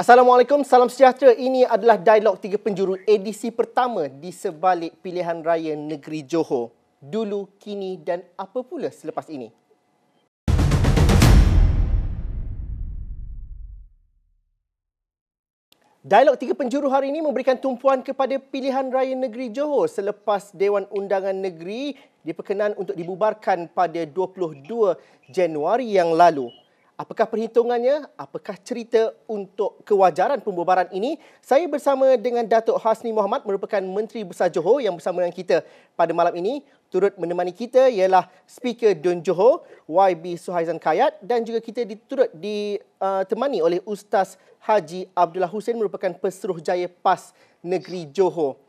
Assalamualaikum, salam sejahtera. Ini adalah Dialog Tiga Penjuru edisi pertama di sebalik pilihan raya negeri Johor. Dulu, kini dan apa pula selepas ini? Dialog Tiga Penjuru hari ini memberikan tumpuan kepada pilihan raya negeri Johor selepas Dewan Undangan Negeri diperkenan untuk dibubarkan pada 22 Januari yang lalu. Apakah perhitungannya? Apakah cerita untuk kewajaran pembubaran ini? Saya bersama dengan Datuk Hasni Mohamad, merupakan Menteri Besar Johor yang bersama dengan kita pada malam ini. Turut menemani kita ialah Speaker Dun Johor, YB Suhaizan Kayat, dan juga kita turut ditemani oleh Ustaz Haji Abdullah Hussein, merupakan Pesuruhjaya PAS Negeri Johor.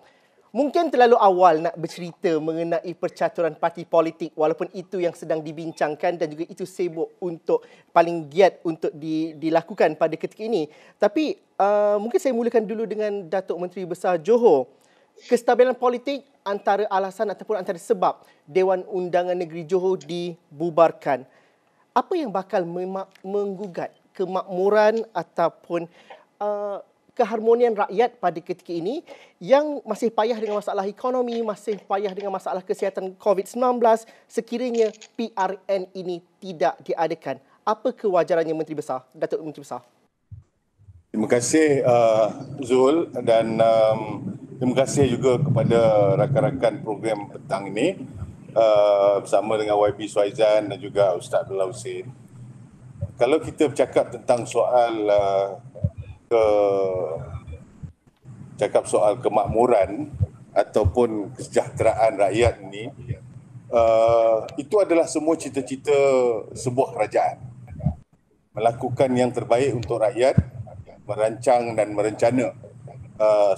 Mungkin terlalu awal nak bercerita mengenai percaturan parti politik, walaupun itu yang sedang dibincangkan dan juga itu sibuk untuk paling giat untuk dilakukan pada ketika ini. Tapi mungkin saya mulakan dulu dengan Datuk Menteri Besar Johor. Kestabilan politik antara alasan ataupun antara sebab Dewan Undangan Negeri Johor dibubarkan. Apa yang bakal menggugat kemakmuran ataupun keharmonian rakyat pada ketika ini yang masih payah dengan masalah ekonomi, masih payah dengan masalah kesihatan COVID-19 sekiranya PRN ini tidak diadakan? Apa kewajarannya Menteri Besar, Datuk Menteri Besar? Terima kasih Zul, dan terima kasih juga kepada rakan-rakan program petang ini bersama dengan YB Suhaizan dan juga Ustaz Abdullah Hussein. Kalau kita bercakap tentang soal kemakmuran ataupun kesejahteraan rakyat ini, itu adalah semua cita-cita sebuah kerajaan. Melakukan yang terbaik untuk rakyat, merancang dan merencana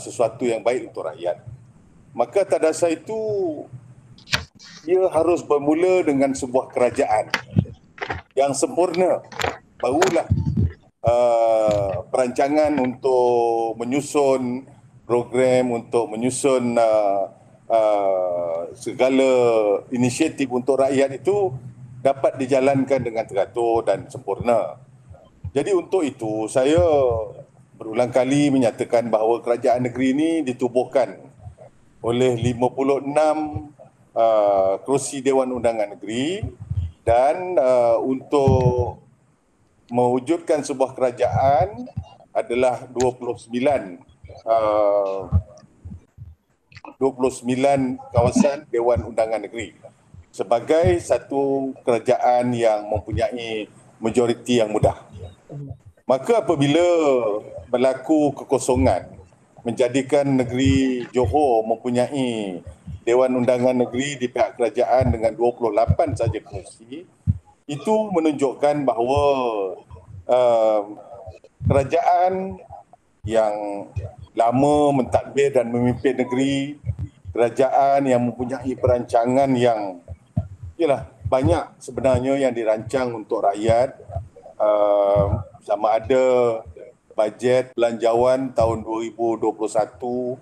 sesuatu yang baik untuk rakyat. Maka atas dasar itu, ia harus bermula dengan sebuah kerajaan yang sempurna. Barulah perancangan untuk menyusun program, untuk menyusun segala inisiatif untuk rakyat itu dapat dijalankan dengan teratur dan sempurna. Jadi untuk itu saya berulang kali menyatakan bahawa kerajaan negeri ini ditubuhkan oleh 56 kerusi Dewan Undangan Negeri, dan untuk mewujudkan sebuah kerajaan adalah 29 kawasan Dewan Undangan Negeri sebagai satu kerajaan yang mempunyai majoriti yang mudah. Maka apabila berlaku kekosongan menjadikan negeri Johor mempunyai Dewan Undangan Negeri di pihak kerajaan dengan 28 saja kerusi, itu menunjukkan bahawa kerajaan yang lama mentadbir dan memimpin negeri, kerajaan yang mempunyai perancangan yang banyak sebenarnya yang dirancang untuk rakyat, sama ada bajet belanjawan tahun 2021,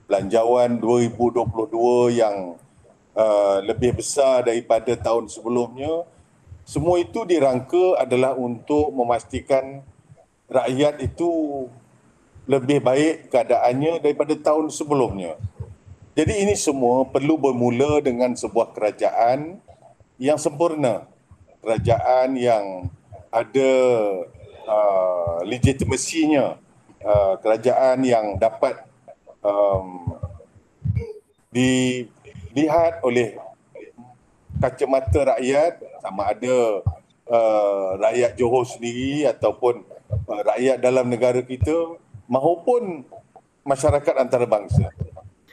belanjawan 2022 yang lebih besar daripada tahun sebelumnya. Semua itu dirangka adalah untuk memastikan rakyat itu lebih baik keadaannya daripada tahun sebelumnya. Jadi ini semua perlu bermula dengan sebuah kerajaan yang sempurna. Kerajaan yang ada legitimasinya. Kerajaan yang dapat dilihat oleh kacamata rakyat, sama ada rakyat Johor sendiri ataupun rakyat dalam negara kita maupun masyarakat antarabangsa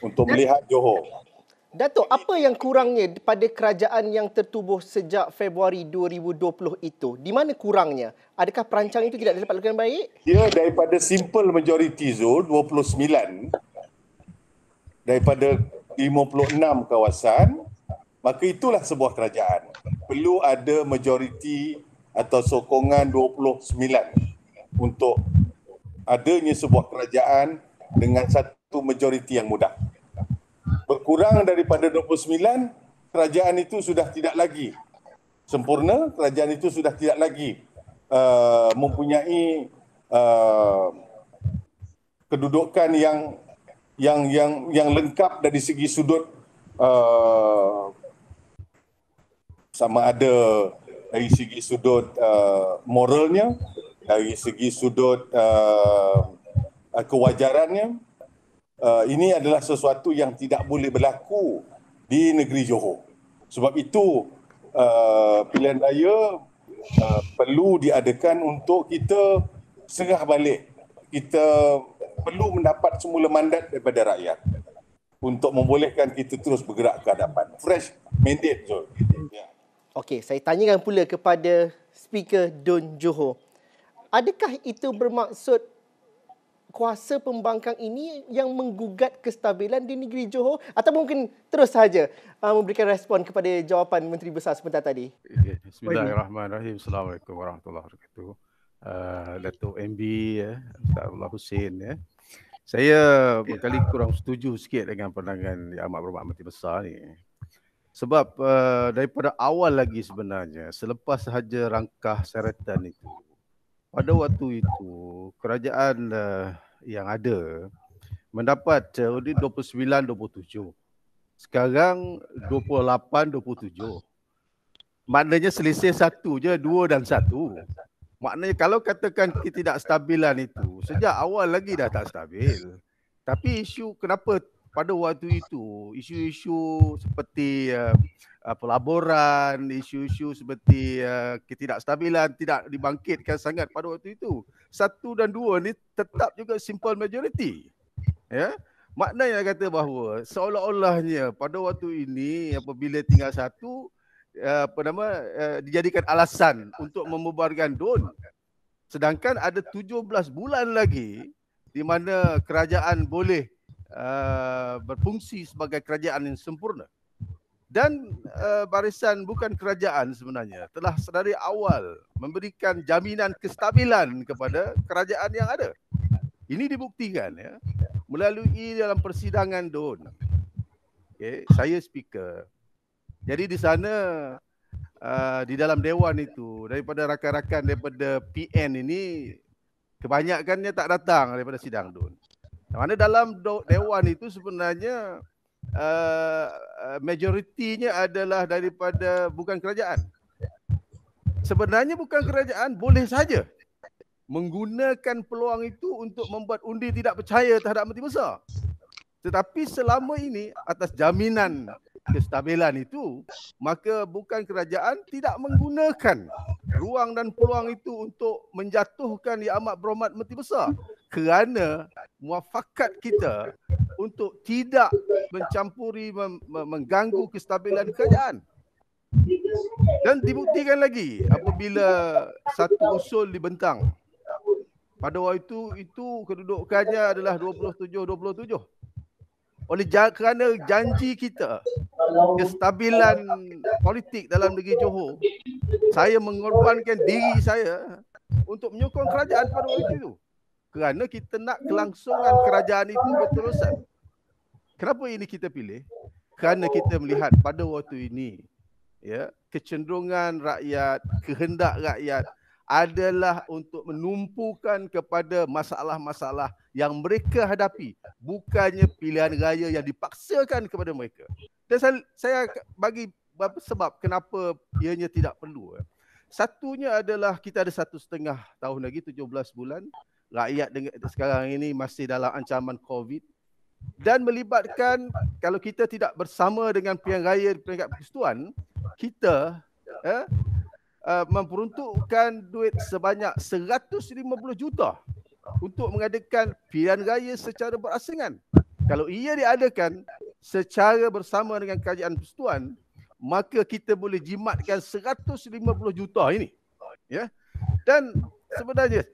untuk melihat Johor. Datuk, apa yang kurangnya pada kerajaan yang tertubuh sejak Februari 2020 itu? Di mana kurangnya? Adakah perancangan itu tidak dapat dilakukan baik? Dia daripada simple majority zone 29 daripada 56 kawasan, maka itulah sebuah kerajaan. Perlu ada majoriti atau sokongan 29 untuk adanya sebuah kerajaan dengan satu majoriti yang mudah. Berkurang daripada 29, kerajaan itu sudah tidak lagi sempurna, kerajaan itu sudah tidak lagi mempunyai kedudukan yang lengkap dari segi sudut sama ada dari segi sudut moralnya, dari segi sudut kewajarannya. Ini adalah sesuatu yang tidak boleh berlaku di negeri Johor. Sebab itu pilihan raya perlu diadakan untuk kita serah balik. Kita perlu mendapat semula mandat daripada rakyat untuk membolehkan kita terus bergerak ke hadapan. Fresh mandate, Zul. Ya. Okey, saya tanyakan pula kepada Speaker Dun Johor. Adakah itu bermaksud kuasa pembangkang ini yang menggugat kestabilan di negeri Johor, atau mungkin terus sahaja memberikan respon kepada jawapan Menteri Besar sebentar tadi? Bismillahirrahmanirrahim. Assalamualaikum warahmatullahi wabarakatuh. Datuk MB Ustaz Abdullah Hussein Saya berkali kurang setuju sikit dengan pandangan Yang Amat Berhormat Menteri Besar ni. Sebab daripada awal lagi sebenarnya, selepas sahaja rangkah syaratan itu, pada waktu itu kerajaan yang ada mendapat undi 29-27. Sekarang 28-27. Maknanya selisih satu je, 2 dan 1. Maknanya kalau katakan ketidakstabilan itu, sejak awal lagi dah tak stabil. Tapi isu kenapa pada waktu itu, isu-isu seperti pelaburan, isu-isu seperti ketidakstabilan tidak dibangkitkan sangat pada waktu itu. 1 dan 2 ni tetap juga simple majority. Ya? Maknanya kata bahawa seolah-olahnya pada waktu ini apabila tinggal 1, dijadikan alasan untuk membubarkan DUN. Sedangkan ada 17 bulan lagi di mana kerajaan boleh berfungsi sebagai kerajaan yang sempurna. Dan barisan bukan kerajaan sebenarnya telah sedari awal memberikan jaminan kestabilan kepada kerajaan yang ada. Ini dibuktikan melalui dalam persidangan DUN. Okay, saya speaker. Jadi di sana di dalam dewan itu, daripada rakan-rakan daripada PN ini kebanyakannya tak datang daripada sidang DUN. Mana dalam dewan itu sebenarnya majoritinya adalah daripada bukan kerajaan. Sebenarnya bukan kerajaan boleh saja menggunakan peluang itu untuk membuat undi tidak percaya terhadap Menteri Besar. Tetapi selama ini atas jaminan kestabilan itu, maka bukan kerajaan tidak menggunakan ruang dan peluang itu untuk menjatuhkan Yang Amat Berhormat Menteri Besar, kerana muafakat kita untuk tidak mencampuri, mengganggu kestabilan kerajaan. Dan dibuktikan lagi apabila satu usul dibentang. Pada waktu itu kedudukannya adalah 27-27. Kerana janji kita kestabilan politik dalam negeri Johor, saya mengorbankan diri saya untuk menyokong kerajaan pada waktu itu. Kerana kita nak kelangsungan kerajaan itu berterusan. Kenapa ini kita pilih? Kerana kita melihat pada waktu ini, kecenderungan rakyat, kehendak rakyat adalah untuk menumpukan kepada masalah-masalah yang mereka hadapi, bukannya pilihan raya yang dipaksakan kepada mereka. Dan saya bagi beberapa sebab kenapa ianya tidak perlu. Satunya adalah kita ada 1,5 tahun lagi, 17 bulan. Rakyat sekarang ini masih dalam ancaman COVID. Dan melibatkan, kalau kita tidak bersama dengan pilihan raya di peringkat persekutuan, kita memperuntukkan duit sebanyak 150 juta untuk mengadakan pilihan raya secara berasingan. Kalau ia diadakan secara bersama dengan kerajaan persekutuan, maka kita boleh jimatkan 150 juta ini. Dan sebenarnya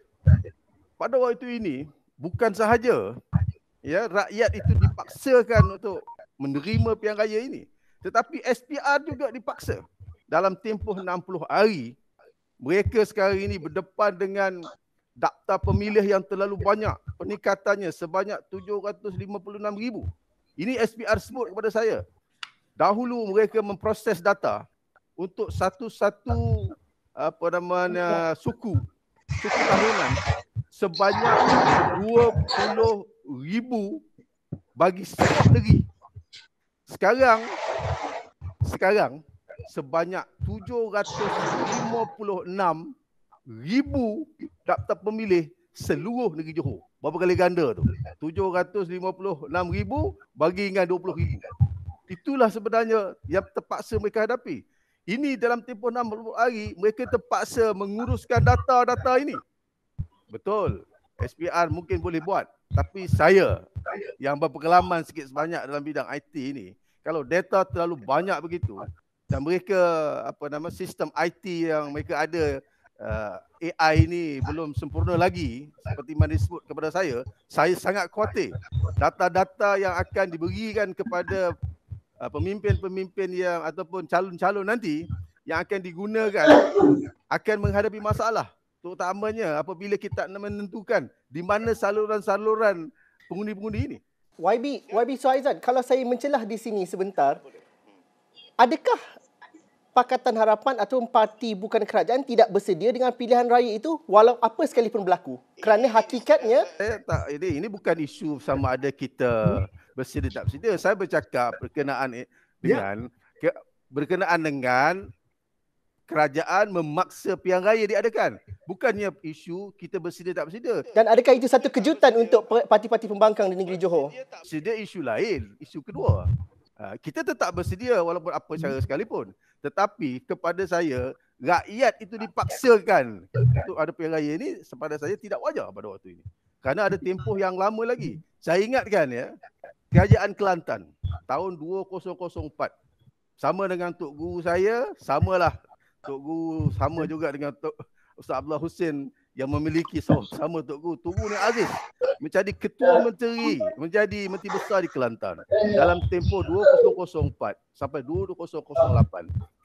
pada waktu ini bukan sahaja rakyat itu dipaksakan untuk menerima pilihan raya ini, tetapi SPR juga dipaksa. Dalam tempoh 60 hari, mereka sekarang ini berdepan dengan daftar pemilih yang terlalu banyak. Peningkatannya sebanyak 756,000. Ini SPR sebut kepada saya. Dahulu mereka memproses data untuk satu-satu suku tahunan sebanyak 20,000 bagi setiap negeri. Sekarang sebanyak 756,000 daftar pemilih seluruh negeri Johor. Berapa kali ganda tu? 756,000 bagi dengan 20,000. Itulah sebenarnya yang terpaksa mereka hadapi. Ini dalam tempoh 60 hari mereka terpaksa menguruskan data-data ini. Betul, SPR mungkin boleh buat, tapi saya yang berpengalaman sikit sebanyak dalam bidang IT ini, kalau data terlalu banyak begitu dan mereka sistem IT yang mereka ada, AI ini belum sempurna lagi seperti mana disebut kepada saya sangat khawatir data-data yang akan diberikan kepada pemimpin-pemimpin yang ataupun calon-calon nanti yang akan digunakan akan menghadapi masalah, terutamanya apabila kita nak menentukan di mana saluran-saluran pengundi-pengundi ini. YB Suhaizan, kalau saya mencelah di sini sebentar, adakah Pakatan Harapan atau parti bukan kerajaan tidak bersedia dengan pilihan raya itu walau apa sekalipun berlaku? Kerana hakikatnya ini bukan isu sama ada kita bersedia tak bersedia. Saya bercakap berkenaan dengan kerajaan memaksa pilihan raya diadakan. Bukannya isu kita bersedia tak bersedia. Dan adakah itu satu kejutan untuk parti-parti pembangkang di negeri Johor? Sedia isu lain, isu kedua. Kita tetap bersedia walaupun apa cara sekalipun. Tetapi kepada saya, rakyat itu dipaksakan untuk ada pilihan raya ini kepada saya tidak wajar pada waktu ini. Kerana ada tempoh yang lama lagi. Saya ingatkan Kerajaan Kelantan tahun 2004 sama dengan Tok Guru saya, samalah Tok Guru sama juga dengan Tok Ustaz Abdullah Hussein yang memiliki sama Tok Guru. Tok Guru Nik Aziz menjadi ketua menteri, menjadi menteri besar di Kelantan dalam tempoh 2004 sampai 2008.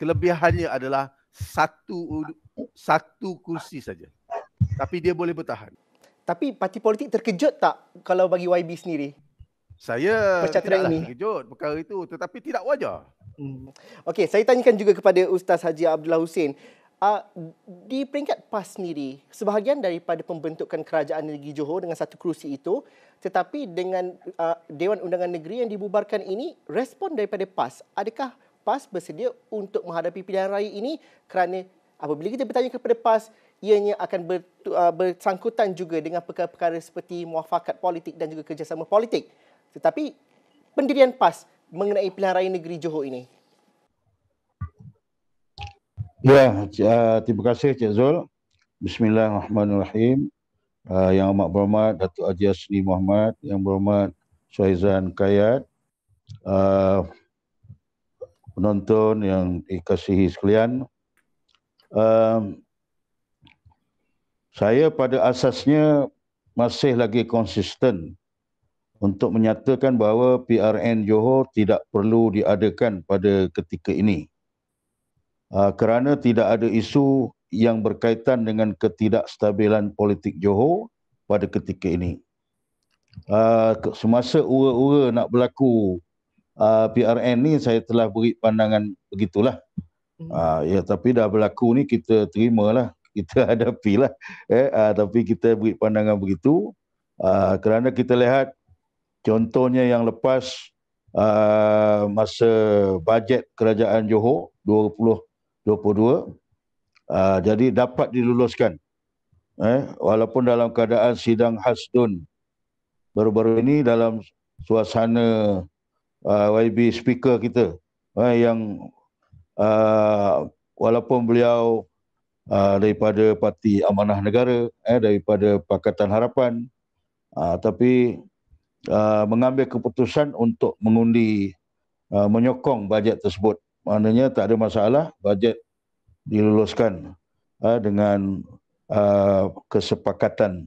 Kelebihannya adalah satu kursi saja. Tapi dia boleh bertahan. Tapi parti politik terkejut tak kalau bagi YB sendiri? Saya tidaklah terkejut perkara itu, tetapi tidak wajar. Okey, saya tanyakan juga kepada Ustaz Haji Abdullah Hussein. Di peringkat PAS sendiri, sebahagian daripada pembentukan kerajaan negeri Johor dengan satu kerusi itu, tetapi dengan Dewan Undangan Negeri yang dibubarkan ini, respon daripada PAS, adakah PAS bersedia untuk menghadapi pilihan raya ini? Kerana apabila kita bertanya kepada PAS, ianya akan bersangkutan juga dengan perkara-perkara seperti muafakat politik dan juga kerjasama politik. Tetapi pendirian PAS mengenai pilihan raya negeri Johor ini. Ya, terima kasih Cik Zul. Bismillahirrahmanirrahim. Yang amat berhormat Datuk Haji Asni Muhammad, yang berhormat Suhaizan Kayat, penonton yang dikasihi sekalian. Saya pada asasnya masih lagi konsisten untuk menyatakan bahawa PRN Johor tidak perlu diadakan pada ketika ini. Kerana tidak ada isu yang berkaitan dengan ketidakstabilan politik Johor pada ketika ini. Semasa ura-ura nak berlaku PRN ni, saya telah beri pandangan begitulah. Ya, tapi dah berlaku ni kita terimalah, kita hadapilah. Tapi kita beri pandangan begitu kerana kita lihat contohnya yang lepas masa bajet kerajaan Johor 2022, jadi dapat diluluskan. Walaupun dalam keadaan sidang hasdun baru-baru ini dalam suasana YB speaker kita yang walaupun beliau daripada Parti Amanah Negara, daripada Pakatan Harapan, tapi mengambil keputusan untuk mengundi menyokong bajet tersebut. Maknanya tak ada masalah, bajet diluluskan dengan kesepakatan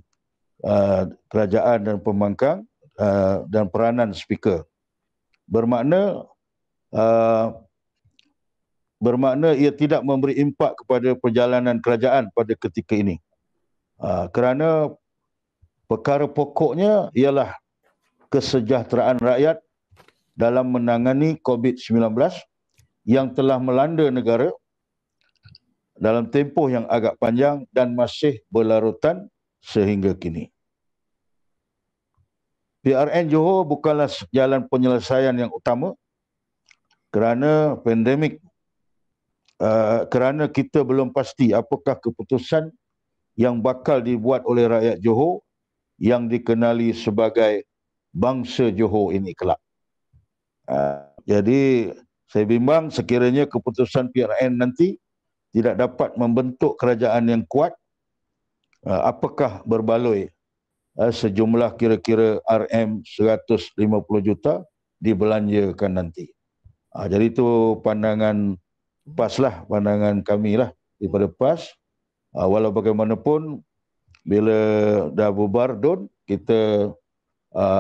kerajaan dan pembangkang dan peranan speaker. Bermakna ia tidak memberi impak kepada perjalanan kerajaan pada ketika ini. Kerana perkara pokoknya ialah kesejahteraan rakyat dalam menangani COVID-19 yang telah melanda negara dalam tempoh yang agak panjang dan masih berlarutan sehingga kini. PRN Johor bukanlah jalan penyelesaian yang utama kerana pandemik, kerana kita belum pasti apakah keputusan yang bakal dibuat oleh rakyat Johor yang dikenali sebagai bangsa Johor ini kelak. Jadi saya bimbang sekiranya keputusan PRN nanti tidak dapat membentuk kerajaan yang kuat, apakah berbaloi sejumlah kira-kira RM150 juta dibelanjakan nanti. Jadi itu pandangan PAS lah, pandangan kami lah daripada PAS. Walau bagaimanapun, bila dah bubar DUN, kita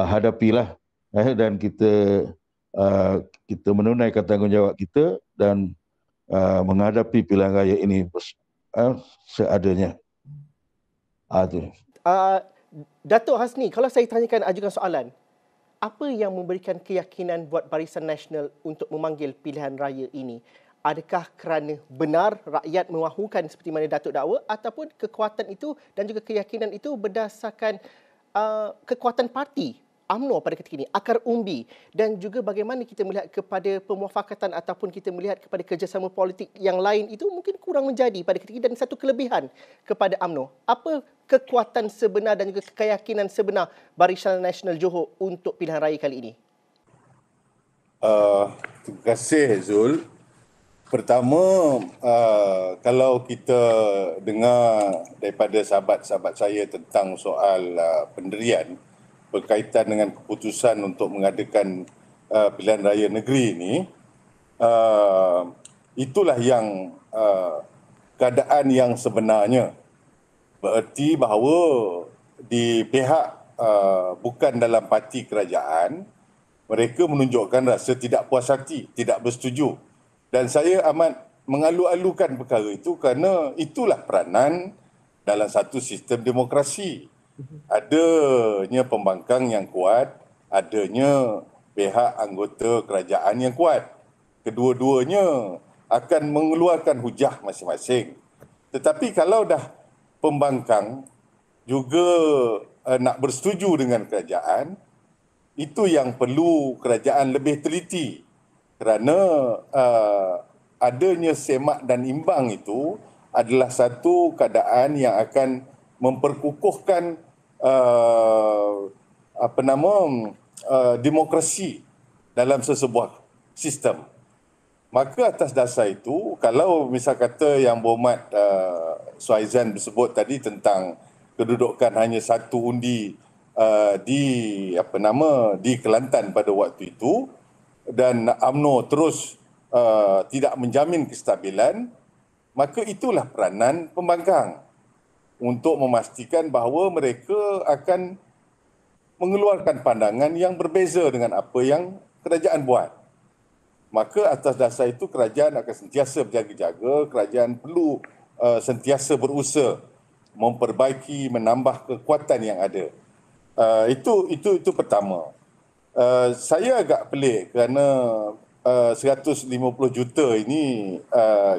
hadapilah dan kita menunaikan tanggungjawab kita dan menghadapi pilihan raya ini seadanya. Datuk Hasni, kalau saya tanyakan, ajukan soalan, apa yang memberikan keyakinan buat Barisan Nasional untuk memanggil pilihan raya ini? Adakah kerana benar rakyat memahukan seperti mana Datuk dakwa, ataupun kekuatan itu dan juga keyakinan itu berdasarkan kekuatan parti UMNO pada ketika ini, akar umbi, dan juga bagaimana kita melihat kepada pemuafakatan ataupun kita melihat kepada kerjasama politik yang lain itu mungkin kurang menjadi pada ketika ini, dan satu kelebihan kepada UMNO. Apa kekuatan sebenar dan juga keyakinan sebenar Barisan Nasional Johor untuk pilihan raya kali ini? Terima kasih Zul. Pertama, kalau kita dengar daripada sahabat-sahabat saya tentang soal pendirian berkaitan dengan keputusan untuk mengadakan pilihan raya negeri ini, itulah yang keadaan yang sebenarnya. Bererti bahawa di pihak bukan dalam parti kerajaan, mereka menunjukkan rasa tidak puas hati, tidak bersetuju. Dan saya amat mengalu-alukan perkara itu kerana itulah peranan dalam satu sistem demokrasi. Adanya pembangkang yang kuat, adanya pihak anggota kerajaan yang kuat. Kedua-duanya akan mengeluarkan hujah masing-masing. Tetapi kalau dah pembangkang juga nak bersetuju dengan kerajaan, itu yang perlu kerajaan lebih teliti. Kerana adanya semak dan imbang itu adalah satu keadaan yang akan memperkukuhkan demokrasi dalam sesebuah sistem. Maka atas dasar itu, kalau misal kata yang berhormat Suhaizan bersebut tadi tentang kedudukan hanya satu undi di Kelantan pada waktu itu, dan UMNO terus tidak menjamin kestabilan, maka itulah peranan pembangkang untuk memastikan bahawa mereka akan mengeluarkan pandangan yang berbeza dengan apa yang kerajaan buat. Maka atas dasar itu kerajaan akan sentiasa berjaga-jaga, kerajaan perlu sentiasa berusaha memperbaiki, menambah kekuatan yang ada. Itu pertama. Saya agak pelik kerana 150 juta ini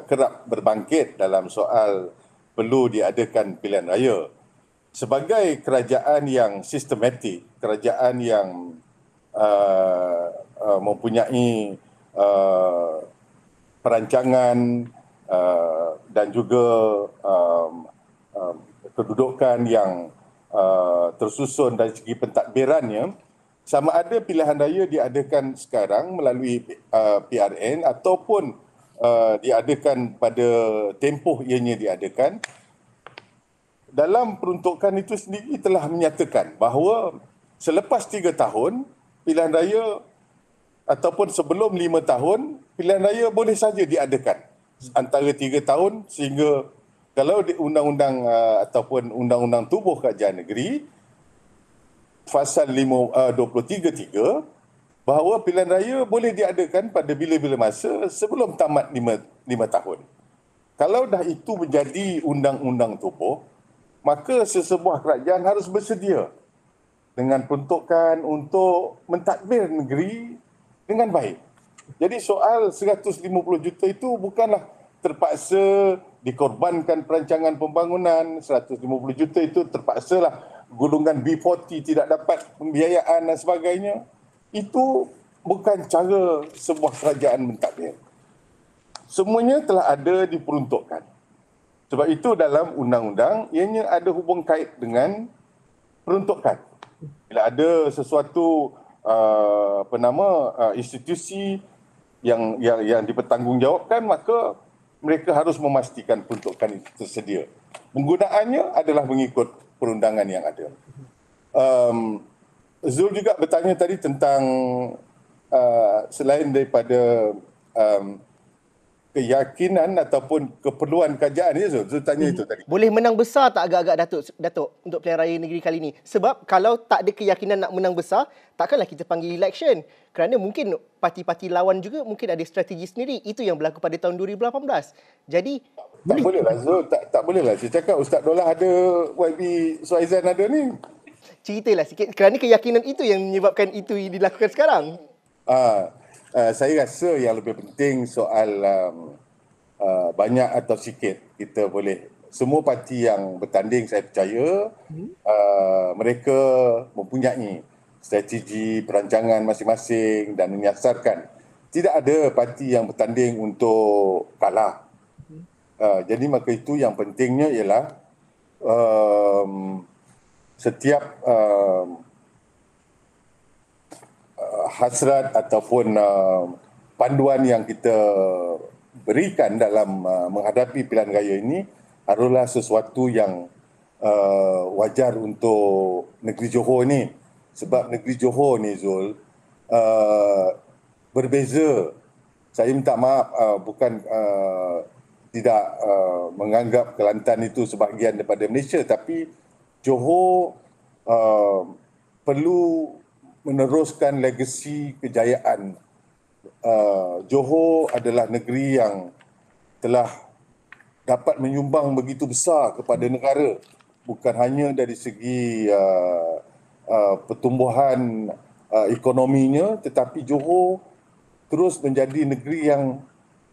kerap berbangkit dalam soal perlu diadakan pilihan raya. Sebagai kerajaan yang sistematik, kerajaan yang mempunyai perancangan dan juga kedudukan yang tersusun dari segi pentadbirannya, sama ada pilihan raya diadakan sekarang melalui PRN ataupun diadakan pada tempoh ianya diadakan, dalam peruntukan itu sendiri telah menyatakan bahawa selepas 3 tahun pilihan raya ataupun sebelum 5 tahun pilihan raya boleh saja diadakan antara 3 tahun, sehingga kalau di undang-undang ataupun undang-undang tubuh kerajaan negeri Fasal 23.3 bahawa pilihan raya boleh diadakan pada bila-bila masa sebelum tamat 5 tahun. Kalau dah itu menjadi undang-undang tubuh, maka sesebuah kerajaan harus bersedia dengan peruntukan untuk mentadbir negeri dengan baik. Jadi soal 150 juta itu bukanlah terpaksa dikorbankan perancangan pembangunan 150 juta itu terpaksalah golongan B40 tidak dapat pembiayaan dan sebagainya. Itu bukan cara sebuah kerajaan mentadbir. Semuanya telah ada diperuntukkan. Sebab itu dalam undang-undang ianya ada hubung kait dengan peruntukan. Bila ada sesuatu institusi yang dipertanggungjawabkan, maka mereka harus memastikan peruntukan itu tersedia. Penggunaannya adalah mengikut perundangan yang ada. Zul juga bertanya tadi tentang selain daripada keyakinan ataupun keperluan kerajaan, ya Zul? Zul tanya itu tadi. Boleh menang besar tak agak-agak Datuk untuk pilihan raya negeri kali ini? Sebab kalau tak ada keyakinan nak menang besar, takkanlah kita panggil election. Kerana mungkin parti-parti lawan juga mungkin ada strategi sendiri. Itu yang berlaku pada tahun 2018. Jadi tak bolehlah Zul, tak bolehlah. Saya cakap Ustaz Dollah ada, YB Suhaizan ada ni. Ceritalah sikit kerana keyakinan itu yang menyebabkan itu dilakukan sekarang. Saya rasa yang lebih penting soal banyak atau sikit kita boleh. Semua parti yang bertanding saya percaya mereka mempunyai strategi perancangan masing-masing dan menyasarkan. Tidak ada parti yang bertanding untuk kalah. Jadi maka itu yang pentingnya ialah setiap hasrat ataupun panduan yang kita berikan dalam menghadapi pilihan raya ini adalah sesuatu yang wajar untuk negeri Johor ni. Sebab negeri Johor ni Zul berbeza. Saya minta maaf bukan tidak menganggap Kelantan itu sebahagian daripada Malaysia, tapi Johor perlu meneruskan legasi kejayaan. Johor adalah negeri yang telah dapat menyumbang begitu besar kepada negara, bukan hanya dari segi pertumbuhan ekonominya, tetapi Johor terus menjadi negeri yang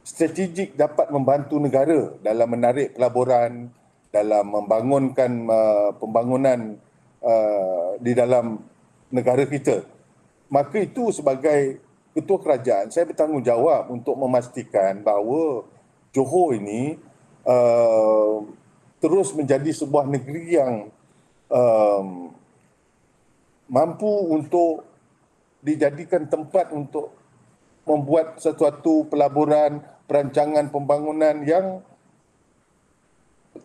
strategik dapat membantu negara dalam menarik pelaburan, dalam membangunkan pembangunan di dalam negara kita. Maka itu sebagai ketua kerajaan, saya bertanggungjawab untuk memastikan bahawa Johor ini terus menjadi sebuah negeri yang mampu untuk dijadikan tempat untuk membuat sesuatu pelaburan, perancangan pembangunan yang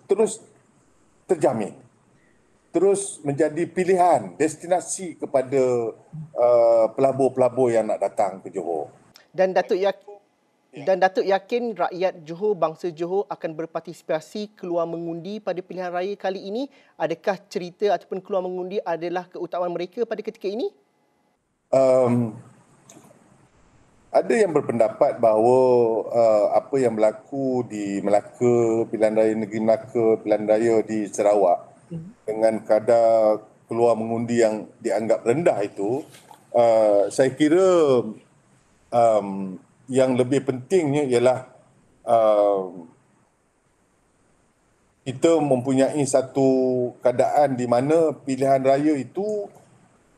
terus terjamin, terus menjadi pilihan destinasi kepada pelabur-pelabur yang nak datang ke Johor. Dan Datuk yakin rakyat Johor, bangsa Johor akan berpartisipasi keluar mengundi pada pilihan raya kali ini? Adakah cerita ataupun keluar mengundi adalah keutamaan mereka pada ketika ini? Ada yang berpendapat bahawa apa yang berlaku di Melaka, pilihan raya negeri Melaka, pilihan raya di Sarawak dengan kadar keluar mengundi yang dianggap rendah itu, saya kira yang lebih pentingnya ialah kita mempunyai satu keadaan di mana pilihan raya itu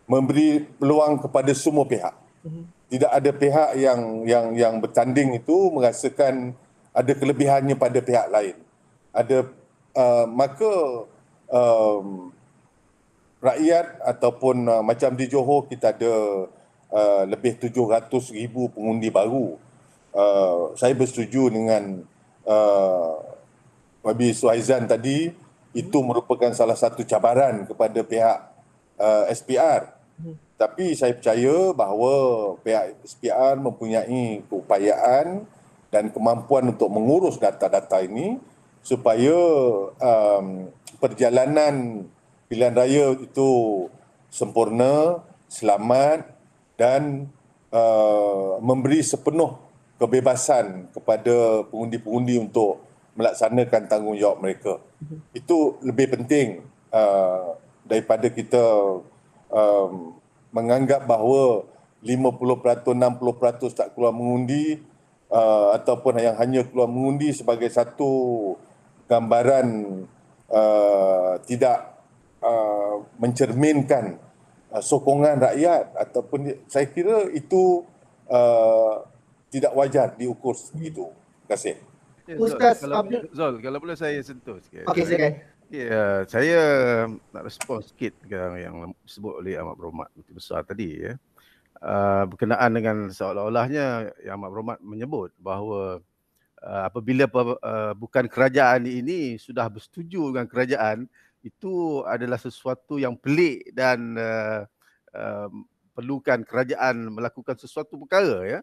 memberi peluang kepada semua pihak. Tidak ada pihak yang bertanding itu merasakan ada kelebihannya pada pihak lain. Maka rakyat ataupun macam di Johor kita ada lebih 700,000 pengundi baru. Saya bersetuju dengan Wabi Suhaizan tadi, itu merupakan salah satu cabaran kepada pihak SPR. Tapi saya percaya bahawa pihak SPR mempunyai keupayaan dan kemampuan untuk mengurus data-data ini supaya perjalanan pilihan raya itu sempurna, selamat dan memberi sepenuh kebebasan kepada pengundi-pengundi untuk melaksanakan tanggungjawab mereka. Itu lebih penting daripada kita menganggap bahawa 50%, 60% tak keluar mengundi ataupun yang hanya keluar mengundi sebagai satu gambaran tidak mencerminkan sokongan rakyat ataupun saya kira itu tidak wajar diukur begitu. Terima kasih. Ya, Ustaz Zul, kalau boleh saya sentuh sikit. Okey, silakan. Ya, saya nak respon sikit ke yang disebut oleh Ahmad Berhormat Menteri Besar tadi ya. Berkenaan dengan seolah-olahnya yang Ahmad Berhormat menyebut bahawa apabila bukan kerajaan ini sudah bersetuju dengan kerajaan, itu adalah sesuatu yang pelik dan perlukan kerajaan melakukan sesuatu perkara ya.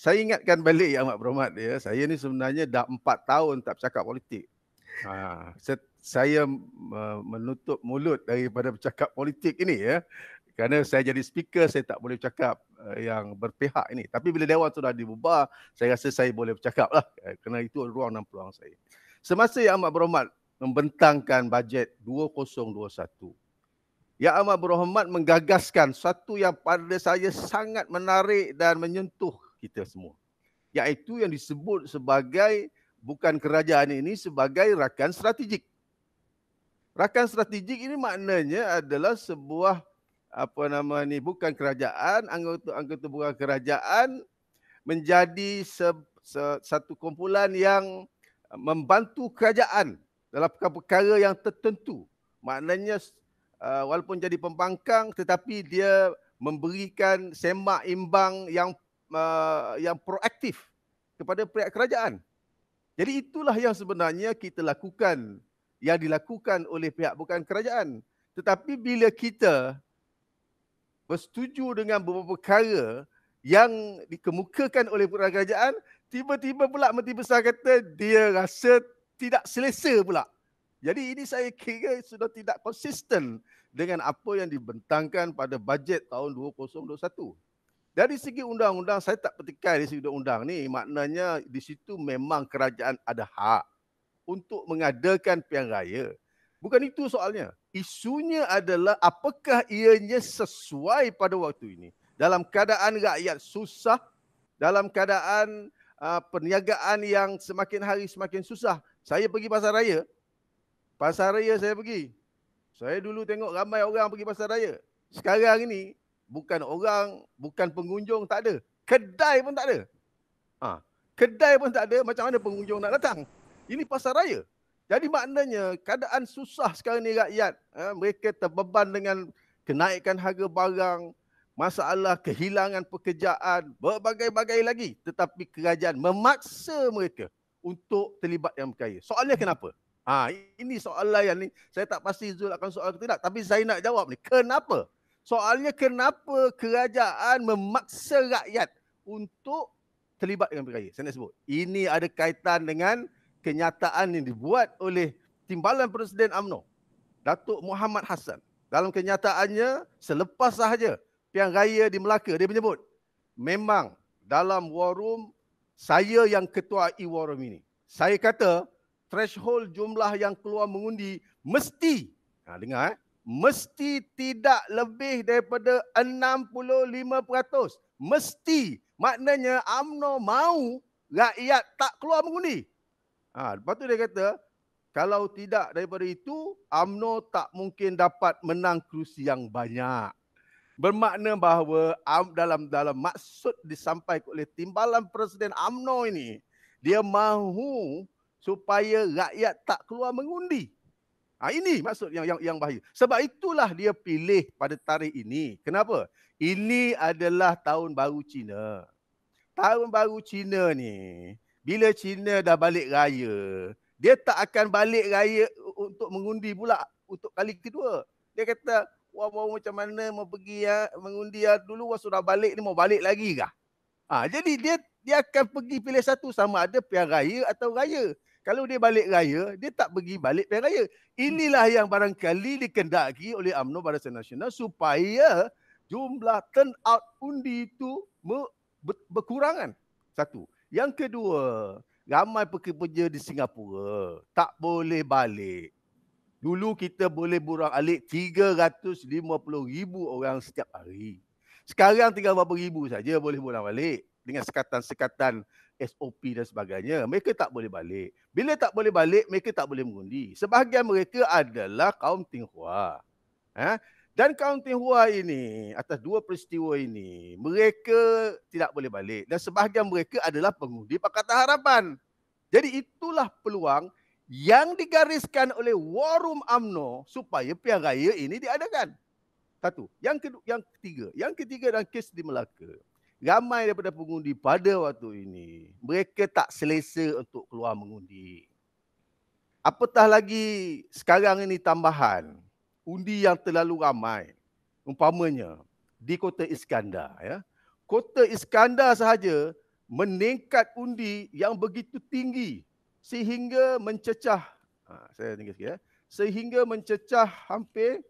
Saya ingatkan balik Ahmad Berhormat ya, saya ni sebenarnya dah 4 tahun tak bercakap politik. Saya menutup mulut daripada bercakap politik ini ya. Kerana saya jadi speaker, saya tak boleh bercakap yang berpihak ini. Tapi bila Dewan sudah dibubar, saya rasa saya boleh bercakap lah. Kerana itu ruang dan peluang saya. Semasa Yang Amat Berhormat membentangkan bajet 2021, Yang Amat Berhormat menggagaskan satu yang pada saya sangat menarik dan menyentuh kita semua. Iaitu yang disebut sebagai, bukan kerajaan ini, sebagai rakan strategik. Rakan strategik ini maknanya adalah sebuah bukan kerajaan, anggota bukan kerajaan menjadi satu kumpulan yang membantu kerajaan dalam perkara yang tertentu. Maknanya walaupun jadi pembangkang tetapi dia memberikan semak imbang yang proaktif kepada pihak kerajaan. Jadi itulah yang sebenarnya kita lakukan, yang dilakukan oleh pihak bukan kerajaan. Tetapi bila kita bersetuju dengan beberapa perkara yang dikemukakan oleh kerajaan, tiba-tiba pula Menteri Besar kata dia rasa tidak selesa pula. Jadi ini saya kira sudah tidak konsisten dengan apa yang dibentangkan pada bajet tahun 2021. Dari segi undang-undang, saya tak petikai dari segi undang-undang ni, maknanya di situ memang kerajaan ada hak untuk mengadakan pilihan raya. Bukan itu soalnya. Isunya adalah apakah ianya sesuai pada waktu ini. Dalam keadaan rakyat susah, dalam keadaan perniagaan yang semakin hari semakin susah. Saya pergi pasar raya. Pasar raya saya pergi. Saya dulu tengok ramai orang pergi pasar raya. Sekarang ini bukan pengunjung tak ada. Kedai pun tak ada. Kedai pun tak ada, macam mana pengunjung nak datang? Ini pasar raya. Jadi maknanya keadaan susah sekarang ni rakyat. Mereka terbeban dengan kenaikan harga barang, masalah kehilangan pekerjaan, berbagai-bagai lagi. Tetapi kerajaan memaksa mereka untuk terlibat yang berkaya. Soalnya kenapa? Ini soalan yang ni saya tak pasti Zul akan soal ke tidak. Tapi saya nak jawab ni. Kenapa? Soalnya kenapa kerajaan memaksa rakyat untuk terlibat dengan berkaya? Saya nak sebut. Ini ada kaitan dengan kenyataan yang dibuat oleh Timbalan Presiden UMNO, Datuk Muhammad Hassan. Dalam kenyataannya, selepas sahaja pilihan raya di Melaka, dia menyebut, memang dalam war room, saya yang ketuai war room ini. Saya kata, threshold jumlah yang keluar mengundi mesti, mesti tidak lebih daripada 65%. Mesti. Maknanya UMNO mahu rakyat tak keluar mengundi. Lepas tu dia kata, kalau tidak daripada itu, UMNO tak mungkin dapat menang kerusi yang banyak. Bermakna bahawa dalam maksud disampaikan oleh Timbalan Presiden UMNO ini, dia mahu supaya rakyat tak keluar mengundi. Ini maksud yang bahaya. Sebab itulah dia pilih pada tarikh ini. Kenapa? Ini adalah tahun baru Cina. Tahun baru Cina ni, bila Cina dah balik raya, dia tak akan balik raya untuk mengundi pula untuk kali kedua. Dia kata, mau macam mana mau pergi mengundi dulu, sudah balik ni mau balik lagi kah? Jadi dia akan pergi pilih satu, sama ada pilihan raya atau raya. Kalau dia balik raya, dia tak pergi balik pilihan raya. Inilah yang barangkali dikendaki oleh UMNO Barisan Nasional supaya jumlah turnout undi itu berkurangan. Satu. Yang kedua, ramai pekerja di Singapura tak boleh balik. Dulu kita boleh burang-alik 350,000 orang setiap hari. Sekarang tinggal berapa ribu saja boleh burang balik dengan sekatan-sekatan SOP dan sebagainya. Mereka tak boleh balik. Bila tak boleh balik, mereka tak boleh mengundi. Sebahagian mereka adalah kaum Tionghoa. Dan kaum Tionghoa ini, atas dua peristiwa ini, mereka tidak boleh balik. Dan sebahagian mereka adalah pengundi Pakatan Harapan. Jadi itulah peluang yang digariskan oleh War Room UMNO supaya pilihan raya ini diadakan. Satu. Yang ketiga dalam kes di Melaka. Ramai daripada pengundi pada waktu ini, mereka tak selesa untuk keluar mengundi. Apatah lagi sekarang ini tambahan, undi yang terlalu ramai. Umpamanya, di Kota Iskandar. Kota Iskandar sahaja meningkat undi yang begitu tinggi sehingga mencecah, saya tinggal sikit, sehingga mencecah hampir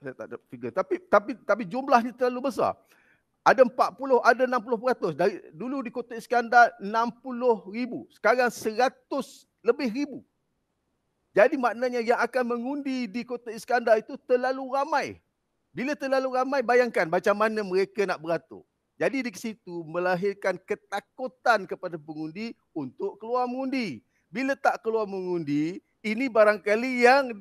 saya tak ada figure, tapi jumlahnya terlalu besar. Ada 40, ada 60%. Dari dulu di Kota Iskandar 60,000, sekarang 100 lebih ribu. Jadi maknanya yang akan mengundi di Kota Iskandar itu terlalu ramai. Bila terlalu ramai, bayangkan macam mana mereka nak beratur. Jadi di situ melahirkan ketakutan kepada pengundi untuk keluar mengundi. Bila tak keluar mengundi, ini barangkali yang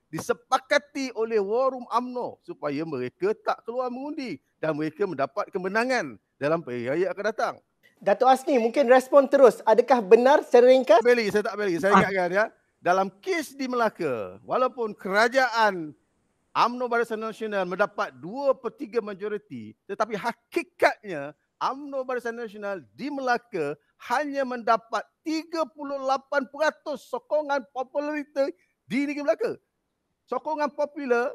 disepakati oleh War Room UMNO supaya mereka tak keluar mengundi dan mereka mendapat kemenangan dalam pilihan raya akan datang. Datuk Asni, mungkin respon terus. Adakah benar secara ringkas? Saya tak balik. Saya ingatkan ya, dalam kes di Melaka, walaupun kerajaan UMNO Barisan Nasional mendapat 2/3 majoriti, tetapi hakikatnya UMNO Barisan Nasional di Melaka hanya mendapat 38% sokongan populariti di negeri Melaka. Sokongan popular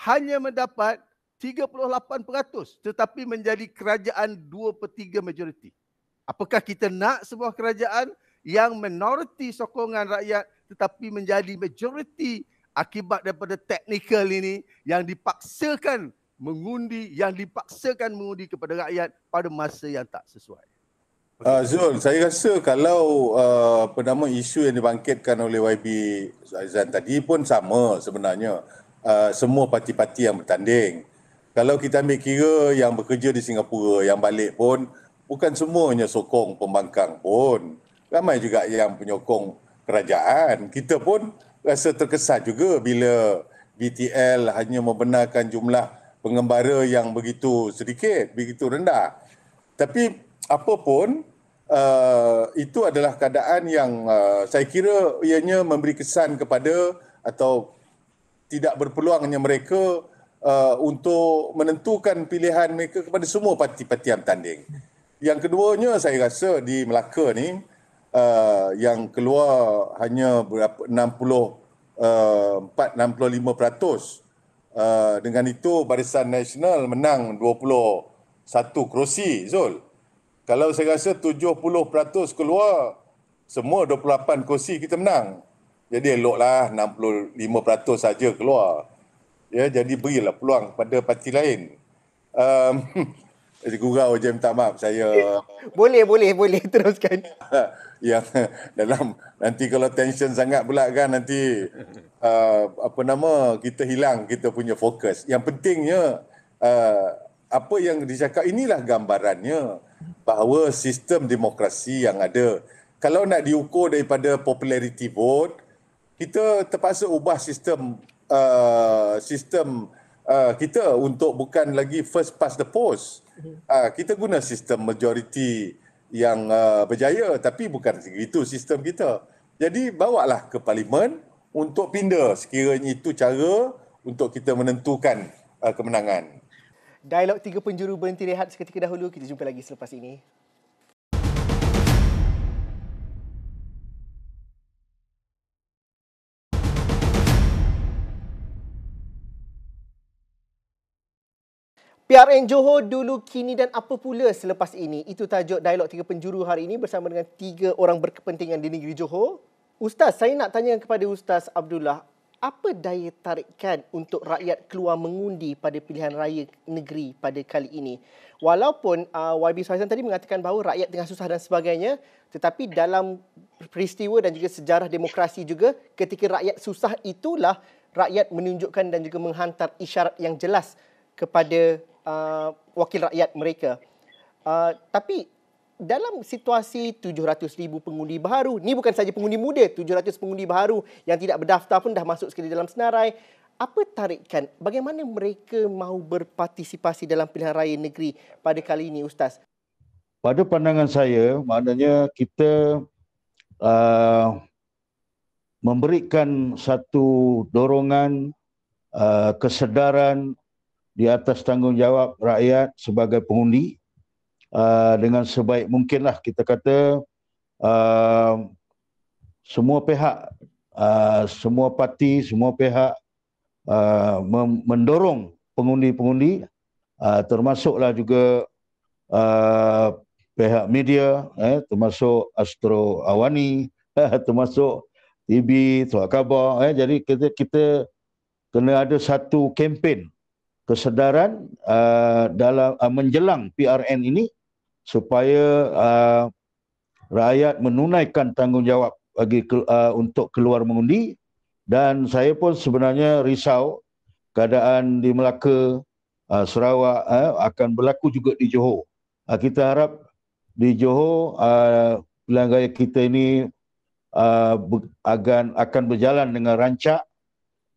hanya mendapat 38%, tetapi menjadi kerajaan 2/3 majoriti. Apakah kita nak sebuah kerajaan yang minoriti sokongan rakyat tetapi menjadi majoriti akibat daripada teknikal ini yang dipaksakan mengundi kepada rakyat pada masa yang tak sesuai? Zul, saya rasa kalau isu yang dibangkitkan oleh YB Aizan tadi pun sama sebenarnya. Semua parti-parti yang bertanding. Kalau kita ambil kira yang bekerja di Singapura, yang balik pun bukan semuanya sokong pembangkang pun. Ramai juga yang penyokong kerajaan. Kita pun rasa terkesan juga bila BTL hanya membenarkan jumlah pengembara yang begitu sedikit, begitu rendah. Tapi apapun, itu adalah keadaan yang saya kira ianya memberi kesan kepada atau tidak berpeluangnya mereka untuk menentukan pilihan mereka kepada semua parti-parti yang bertanding. Yang keduanya saya rasa di Melaka ni, yang keluar hanya berapa 65%. Dengan itu Barisan Nasional menang 21 kerusi, Zul. Kalau saya rasa 70% keluar, semua 28 kerusi kita menang. Jadi eloklah 65% saja keluar. Ya, jadi berilah peluang pada parti lain. Gurau je, minta maaf saya. Boleh teruskan. Yang dalam nanti kalau tension sangat pula kan nanti kita hilang kita punya fokus. Yang pentingnya apa yang dicakap inilah gambarannya bahawa sistem demokrasi yang ada, kalau nak diukur daripada popularity vote, kita terpaksa ubah sistem kita untuk bukan lagi first past the post. Kita guna sistem majority yang berjaya, tapi bukan itu sistem kita. Jadi bawalah ke parlimen untuk pindah sekiranya itu cara untuk kita menentukan kemenangan. Dialog 3 penjuru berhenti rehat seketika dahulu. Kita jumpa lagi selepas ini. PRN Johor dulu, kini dan apa pula selepas ini? Itu tajuk Dialog 3 Penjuru hari ini bersama dengan 3 orang berkepentingan di negeri Johor. Ustaz, saya nak tanya kepada Ustaz Abdullah, apa daya tarikan untuk rakyat keluar mengundi pada pilihan raya negeri pada kali ini? Walaupun YB Suhaizan tadi mengatakan bahawa rakyat tengah susah dan sebagainya, tetapi dalam peristiwa dan juga sejarah demokrasi juga, ketika rakyat susah itulah rakyat menunjukkan dan juga menghantar isyarat yang jelas kepada wakil rakyat mereka. Tapi dalam situasi 700,000 pengundi baharu, ni bukan saja pengundi muda, 700 pengundi baharu yang tidak berdaftar pun dah masuk sekali dalam senarai. Apa tarikan? Bagaimana mereka mahu berpartisipasi dalam pilihan raya negeri pada kali ini, Ustaz? Pada pandangan saya, maknanya kita memberikan satu dorongan, kesedaran di atas tanggungjawab rakyat sebagai pengundi dengan sebaik mungkinlah. Kita kata semua pihak, semua parti, semua pihak mendorong pengundi-pengundi, termasuklah juga pihak media, termasuk Astro Awani, termasuk TV, Surat Khabar. Jadi kita kena ada satu kempen kesedaran dalam menjelang PRN ini supaya rakyat menunaikan tanggungjawab untuk keluar mengundi. Dan saya pun sebenarnya risau keadaan di Melaka, Sarawak akan berlaku juga di Johor. Kita harap di Johor pilihan raya kita ini akan berjalan dengan rancak,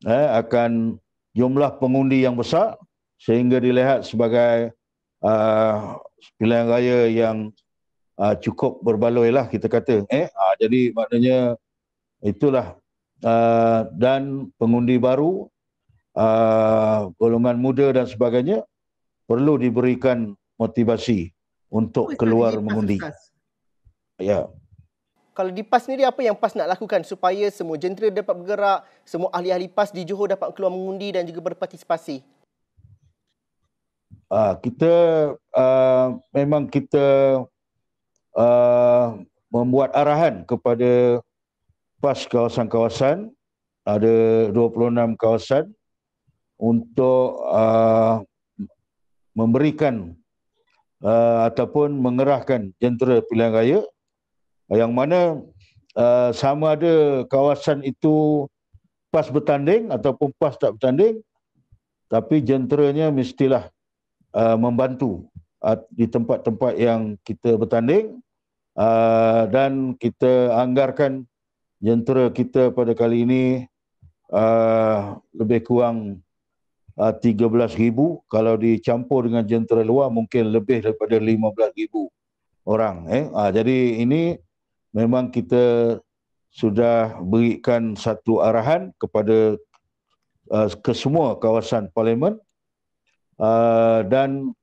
akan jumlah pengundi yang besar sehingga dilihat sebagai pilihan raya yang cukup berbaloi lah, kita kata. Jadi maknanya itulah. Dan pengundi baru, golongan muda dan sebagainya perlu diberikan motivasi untuk keluar mengundi. Ya. Kalau di PAS sendiri, apa yang PAS nak lakukan supaya semua jentera dapat bergerak, semua ahli-ahli PAS di Johor dapat keluar mengundi dan juga berpartisipasi? Memang kita membuat arahan kepada PAS kawasan-kawasan, ada 26 kawasan untuk memberikan ataupun mengerahkan jentera pilihan raya, yang mana sama ada kawasan itu PAS bertanding ataupun PAS tak bertanding, tapi jenteranya mestilah membantu di tempat-tempat yang kita bertanding, dan kita anggarkan jentera kita pada kali ini lebih kurang 13,000. Kalau dicampur dengan jentera luar mungkin lebih daripada 15,000 orang. Jadi ini memang kita sudah berikan satu arahan kepada ke semua kawasan parlimen, dan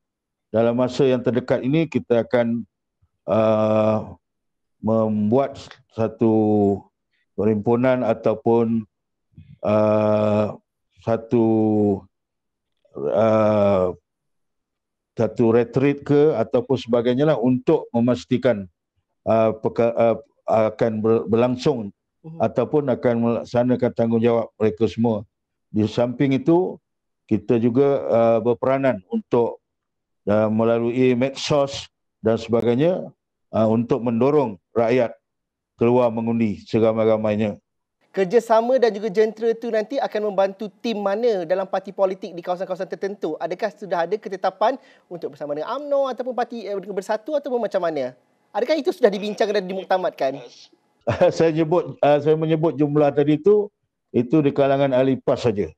dalam masa yang terdekat ini kita akan membuat satu perhimpunan ataupun satu retreat ke ataupun sebagainya lah untuk memastikan akan berlangsung ataupun akan melaksanakan tanggungjawab mereka semua. Di samping itu, kita juga berperanan untuk melalui medsos dan sebagainya untuk mendorong rakyat keluar mengundi seramai-ramainya. Kerjasama dan juga jentera itu nanti akan membantu tim mana dalam parti politik di kawasan-kawasan tertentu? Adakah sudah ada ketetapan untuk bersama dengan UMNO ataupun parti bersatu ataupun macam mana? Adakah itu sudah dibincangkan dan dimuktamadkan? Saya menyebut jumlah tadi itu di kalangan ahli PAS saja.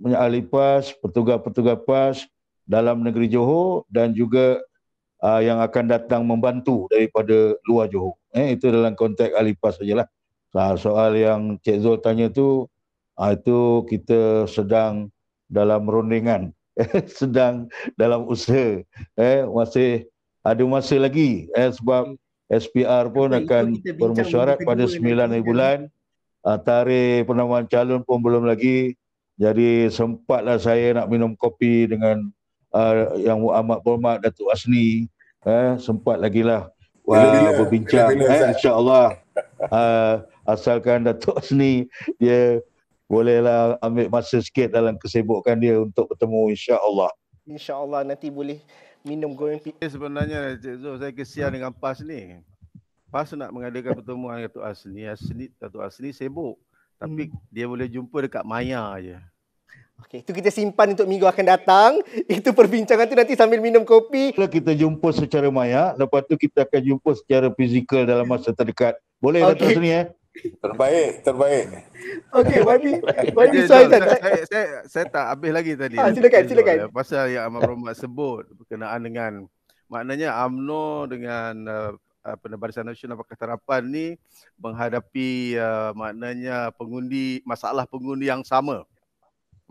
Ahli PAS, petugas-petugas PAS dalam negeri Johor dan juga yang akan datang membantu daripada luar Johor. Itu dalam konteks ahli PAS sajalah. Soal yang Cik Zul tanya itu kita sedang dalam rundingan, sedang dalam usaha. Masih ada masa lagi sebab SPR pun akan bermesyuarat pada 9 bulan. Tarikh penamaan calon pun belum lagi. Jadi sempatlah saya nak minum kopi dengan Yang Amat Berhormat Datuk Asni. Sempat lagi lah berbincang. InsyaAllah asalkan Datuk Asni dia bolehlah ambil masa sikit dalam kesibukan dia untuk bertemu, insya-Allah. InsyaAllah nanti boleh minum goreng pizza. Sebenarnya Cik Zul, saya kesian dengan PAS ni. PAS nak mengadakan pertemuan dengan Datuk Asni sibuk. Tapi dia boleh jumpa dekat Maya aje. Okey, itu kita simpan untuk minggu akan datang. Itu perbincangan tu nanti sambil minum kopi. Kalau kita jumpa secara maya, lepas tu kita akan jumpa secara fizikal dalam masa terdekat. Boleh Datuk Okey. Asni Terbaik. Okey, YB Jol, Suhaizan. saya tak habis lagi tadi. Silakan. Pasal yang Ahmad Rahmat sebut berkenaan dengan maknanya UMNO dengan Barisan Nasional Pakatan Harapan ni menghadapi maknanya masalah pengundi yang sama.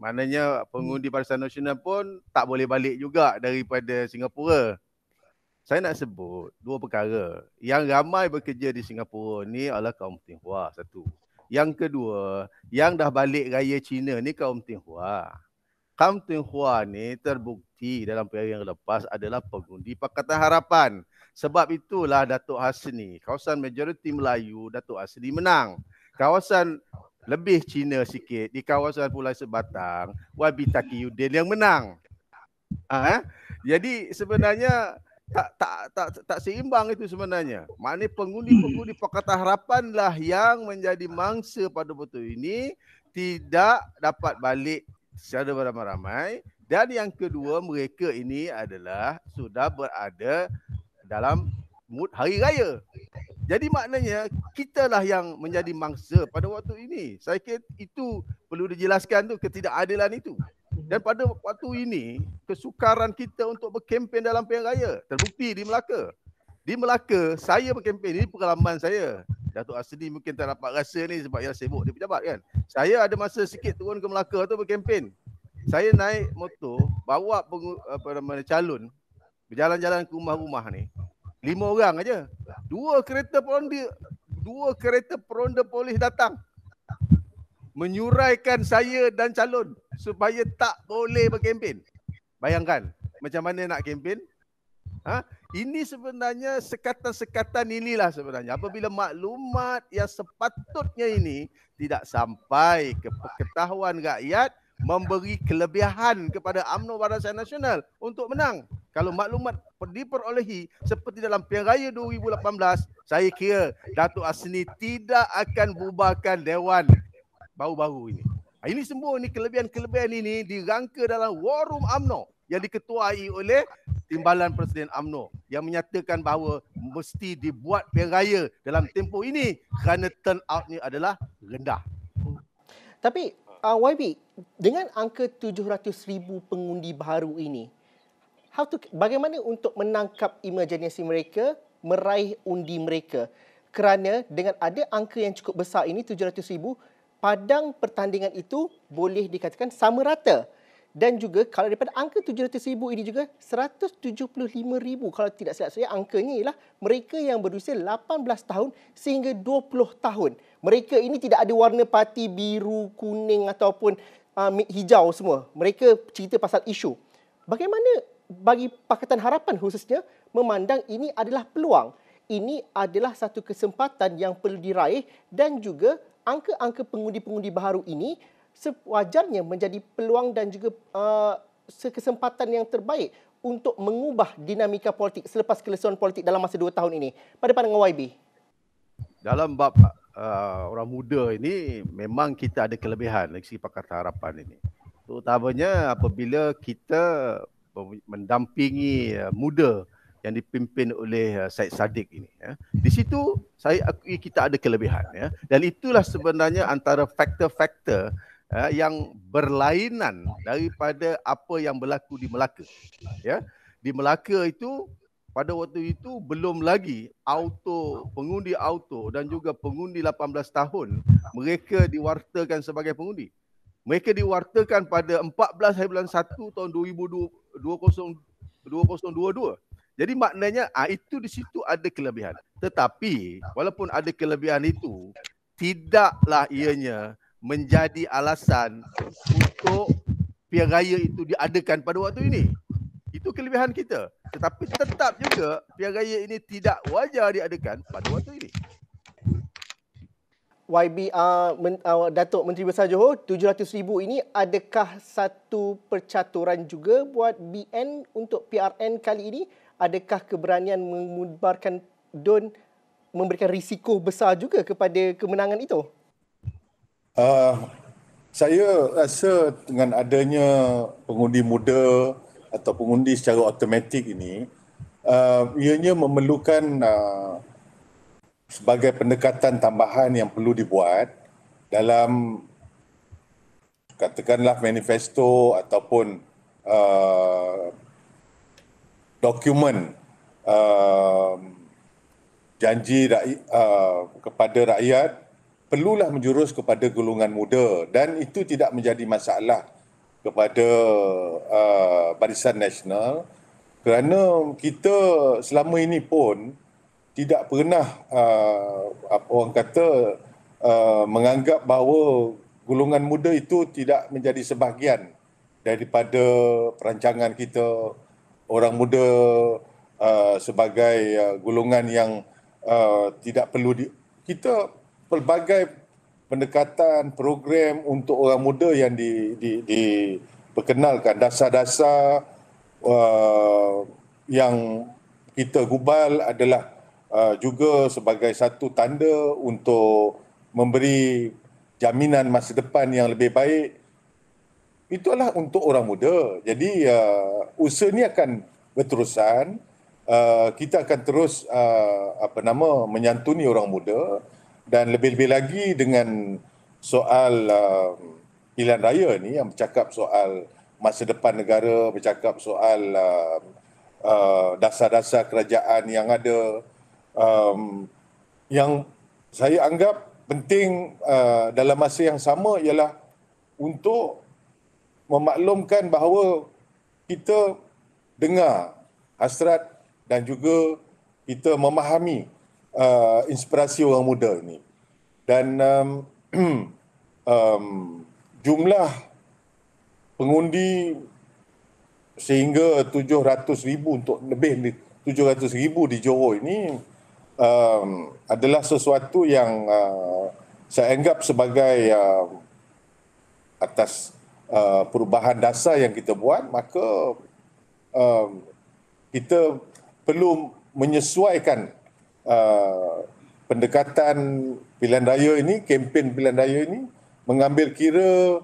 Maknanya pengundi Barisan Nasional pun tak boleh balik juga daripada Singapura. Saya nak sebut dua perkara. Yang ramai bekerja di Singapura ni adalah kaum Tionghoa, satu. Yang kedua, yang dah balik raya Cina ni kaum Tionghoa. Kaum Tionghoa ni terbukti dalam pilihan yang lepas adalah pengundi Pakatan Harapan. Sebab itulah Datuk Hasni, kawasan majoriti Melayu, Datuk Hasni menang. Kawasan lebih Cina sikit di kawasan Pulau Sebatang, YB Taqiyuddin yang menang. Jadi sebenarnya tak seimbang itu sebenarnya. Maknanya pengundi-pengundi Pakatan Harapan lah yang menjadi mangsa pada waktu ini tidak dapat balik secara beramai-ramai. Dan yang kedua, mereka ini adalah sudah berada dalam mood hari raya. Jadi maknanya kitalah yang menjadi mangsa pada waktu ini. Saya kira itu perlu dijelaskan tu, ketidakadilan itu. Dan pada waktu ini, kesukaran kita untuk berkempen dalam pilihan raya terbukti di Melaka. Di Melaka, saya berkempen, ini pengalaman saya. Datuk Hasni mungkin tak dapat rasa ni sebab dia sibuk, dia pejabat kan. Saya ada masa sikit turun ke Melaka tu berkempen. Saya naik motor, bawa calon, berjalan-jalan ke rumah-rumah ni. 5 orang aja. 2 kereta peronda polis datang menyuraikan saya dan calon supaya tak boleh berkempen. Bayangkan macam mana nak kempen? Ini sebenarnya sekatan-sekatan inilah sebenarnya. Apabila maklumat yang sepatutnya ini tidak sampai ke pengetahuan rakyat, memberi kelebihan kepada UMNO Barisan Nasional untuk menang. Kalau maklumat diperolehi seperti dalam pilihan raya 2018, saya kira Datuk Hasni tidak akan bubarkan Dewan baru-baru ini. Ini semua ni kelebihan-kelebihan ini dirangka dalam War Room UMNO yang diketuai oleh Timbalan Presiden UMNO yang menyatakan bahawa mesti dibuat pilihan raya dalam tempoh ini kerana turnout ni adalah rendah. Tapi YB, dengan angka 700,000 pengundi baru ini, bagaimana untuk menangkap imajinasi mereka, meraih undi mereka? Kerana dengan ada angka yang cukup besar ini, 700,000, padang pertandingan itu boleh dikatakan sama rata. Dan juga kalau daripada angka 700,000 ini juga 175,000, kalau tidak silap saya, angkanya ialah mereka yang berusia 18 tahun sehingga 20 tahun. Mereka ini tidak ada warna parti biru, kuning ataupun hijau semua. Mereka cerita pasal isu. Bagaimana bagi Pakatan Harapan khususnya memandang ini adalah peluang? Ini adalah satu kesempatan yang perlu diraih dan juga angka-angka pengundi-pengundi baru ini sewajarnya menjadi peluang dan juga kesempatan yang terbaik untuk mengubah dinamika politik selepas kelesuan politik dalam masa 2 tahun ini. Pada pandangan YB. Dalam bab orang muda ini memang kita ada kelebihan dari segi Pakatan Harapan ini. Terutamanya apabila kita mendampingi muda yang dipimpin oleh Syed Saddiq ini. Di situ saya akui kita ada kelebihan. Dan itulah sebenarnya antara faktor-faktor yang berlainan daripada apa yang berlaku di Melaka. Di Melaka itu pada waktu itu belum lagi pengundi auto dan juga pengundi 18 tahun mereka diwartakan sebagai pengundi. Mereka diwartakan pada 14 hari bulan 1 tahun 2022. Jadi maknanya itu di situ ada kelebihan. Tetapi walaupun ada kelebihan itu, tidaklah ianya menjadi alasan untuk pilihan raya itu diadakan pada waktu ini. Itu kelebihan kita. Tetapi tetap juga pilihan raya ini tidak wajar diadakan pada waktu ini. YB, Datuk Menteri Besar Johor, 700,000 ini adakah satu percaturan juga buat BN untuk PRN kali ini? Adakah keberanian memubarkan DUN memberikan risiko besar juga kepada kemenangan itu? Saya rasa dengan adanya pengundi muda atau pengundi secara automatik ini, ianya memerlukan sebagai pendekatan tambahan yang perlu dibuat dalam katakanlah manifesto ataupun dokumen janji kepada rakyat perlulah menjurus kepada golongan muda, dan itu tidak menjadi masalah kepada Barisan Nasional kerana kita selama ini pun tidak pernah orang kata menganggap bahawa golongan muda itu tidak menjadi sebahagian daripada perancangan kita. Orang muda sebagai golongan yang tidak perlu kita pelbagai pendekatan program untuk orang muda yang diperkenalkan, dasar-dasar yang kita gubal adalah juga sebagai satu tanda untuk memberi jaminan masa depan yang lebih baik. Itulah untuk orang muda. Jadi usaha ini akan berterusan. Kita akan terus menyantuni orang muda, dan lebih-lebih lagi dengan soal pilihan raya ni yang bercakap soal masa depan negara, bercakap soal dasar-dasar kerajaan yang ada, yang saya anggap penting dalam masa yang sama ialah untuk memaklumkan bahawa kita dengar hasrat dan juga kita memahami inspirasi orang muda ini. Dan jumlah pengundi sehingga 700,000 untuk lebih 700,000 di Johor ini adalah sesuatu yang saya anggap sebagai atas perubahan dasar yang kita buat, maka kita perlu menyesuaikan pendekatan pilihan raya ini, kempen pilihan raya ini, mengambil kira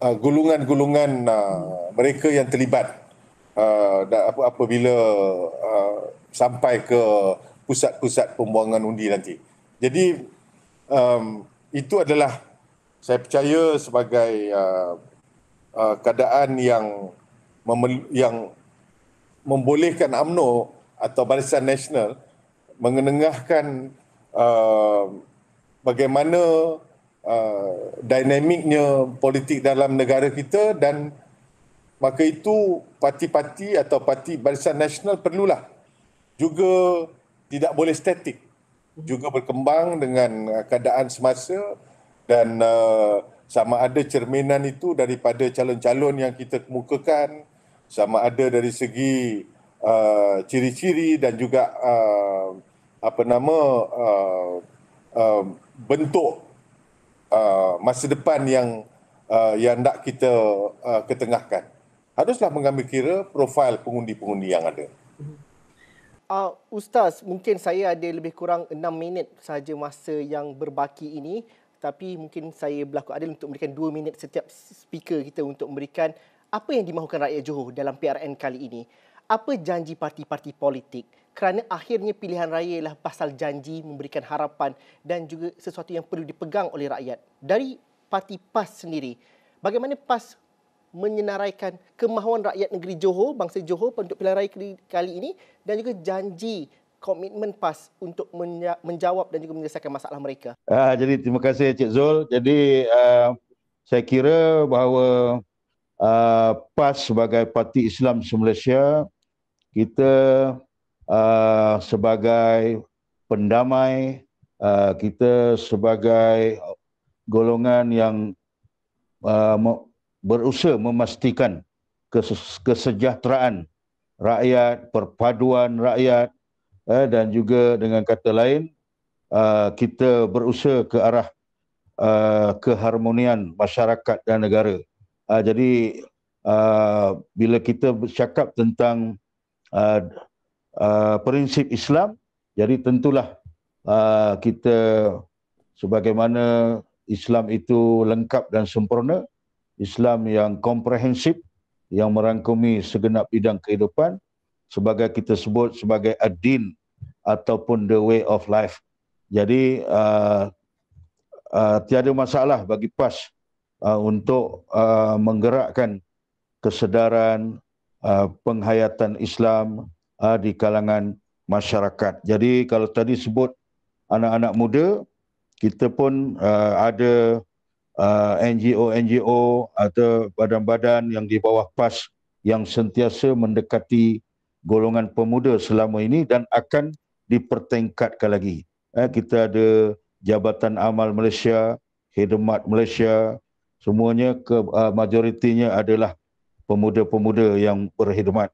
golongan-golongan mereka yang terlibat apabila sampai ke pusat-pusat pembuangan undi nanti. Jadi itu adalah saya percaya sebagai keadaan yang membolehkan UMNO atau Barisan Nasional mengenengahkan bagaimana dinamiknya politik dalam negara kita, dan maka itu parti-parti atau parti Barisan Nasional perlulah juga tidak boleh statik, juga berkembang dengan keadaan semasa, dan sama ada cerminan itu daripada calon-calon yang kita kemukakan, sama ada dari segi ciri-ciri dan juga bentuk masa depan yang nak kita ketengahkan. Haruslah mengambil kira profil pengundi-pengundi yang ada. Ustaz, mungkin saya ada lebih kurang 6 minit sahaja masa yang berbaki ini, tapi mungkin saya berlaku adil untuk memberikan 2 minit setiap speaker kita untuk memberikan apa yang dimahukan rakyat Johor dalam PRN kali ini. Apa janji parti-parti politik? Kerana akhirnya pilihan raya ialah pasal janji, memberikan harapan dan juga sesuatu yang perlu dipegang oleh rakyat. Dari parti PAS sendiri, bagaimana PAS menyenaraikan kemahuan rakyat negeri Johor, bangsa Johor untuk pilihan raya kali ini, dan juga janji komitmen PAS untuk menjawab dan juga menyelesaikan masalah mereka? Jadi terima kasih Cik Zul. Jadi saya kira bahawa PAS sebagai Parti Islam se-Malaysia, kita sebagai pendamai, kita sebagai golongan yang berusaha memastikan kesejahteraan rakyat, perpaduan rakyat, dan juga dengan kata lain kita berusaha ke arah keharmonian masyarakat dan negara. Jadi bila kita bercakap tentang prinsip Islam, jadi tentulah kita sebagaimana Islam itu lengkap dan sempurna, Islam yang komprehensif, yang merangkumi segenap bidang kehidupan, sebagai kita sebut sebagai ad-din ataupun the way of life. Jadi tiada masalah bagi PAS untuk menggerakkan kesedaran penghayatan Islam di kalangan masyarakat. Jadi kalau tadi sebut anak-anak muda, kita pun ada NGO atau badan-badan yang di bawah PAS yang sentiasa mendekati golongan pemuda selama ini dan akan dipertingkatkan lagi. Kita ada Jabatan Amal Malaysia, Khidmat Malaysia, semuanya majoritinya adalah pemuda-pemuda yang berkhidmat.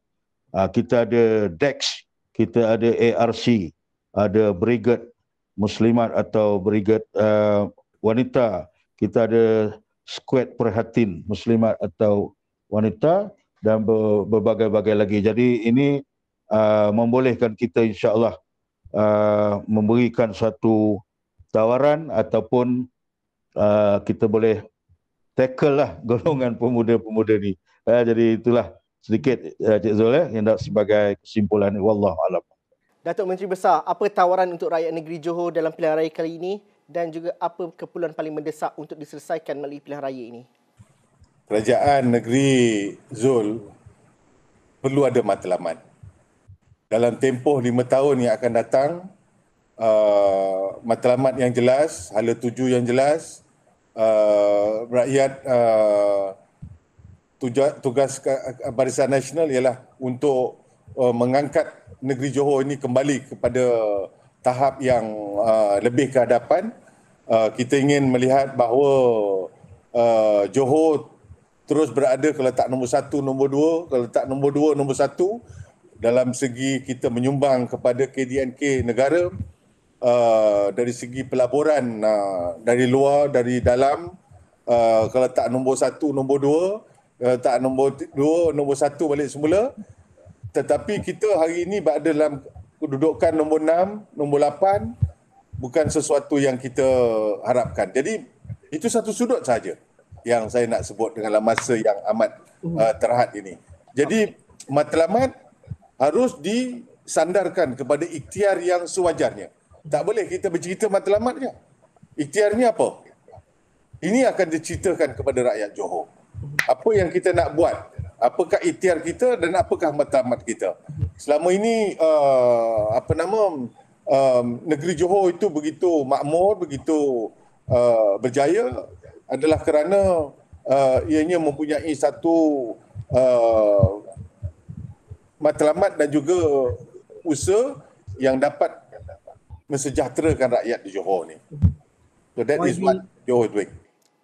Kita ada DEX, kita ada ARC, ada Brigade Muslimat atau Brigade Wanita, kita ada Squad Perhatin Muslimat atau Wanita dan berbagai-bagai lagi. Jadi ini membolehkan kita insya-Allah memberikan satu tawaran ataupun kita boleh tackle lah golongan pemuda-pemuda ni. Jadi itulah sedikit Cik Zul yang nak sebagai kesimpulan. Wallahu a'lam. Datuk Menteri Besar, apa tawaran untuk rakyat negeri Johor dalam pilihan raya kali ini dan juga apa keperluan paling mendesak untuk diselesaikan melalui pilihan raya ini? Kerajaan negeri Zul perlu ada matlamat. Dalam tempoh 5 tahun yang akan datang, matlamat yang jelas, hala tuju yang jelas, rakyat tugas Barisan Nasional ialah untuk mengangkat negeri Johor ini kembali kepada tahap yang lebih ke hadapan. Kita ingin melihat bahawa Johor terus berada kalau tak nombor 1, nombor 2, kalau tak nombor 2, nombor 1 dalam segi kita menyumbang kepada KDNK negara, dari segi pelaburan dari luar, dari dalam, kalau tak nombor 1, nombor 2, tak nombor 2, nombor 1 balik semula. Tetapi kita hari ini berada dalam kedudukan nombor 6, nombor 8, bukan sesuatu yang kita harapkan. Jadi itu satu sudut saja yang saya nak sebut dalam masa yang amat terhad ini. Jadi matlamat harus disandarkan kepada ikhtiar yang sewajarnya. Tak boleh kita bercerita matlamatnya. Ikhtiarnya apa? Ini akan diceritakan kepada rakyat Johor. Apa yang kita nak buat? Apakah ikhtiar kita dan apakah matlamat kita? Selama ini negeri Johor itu begitu makmur, begitu berjaya adalah kerana ianya mempunyai satu matlamat dan juga usaha yang dapat mensejahterakan rakyat di Johor ni. So that is what Johor is doing.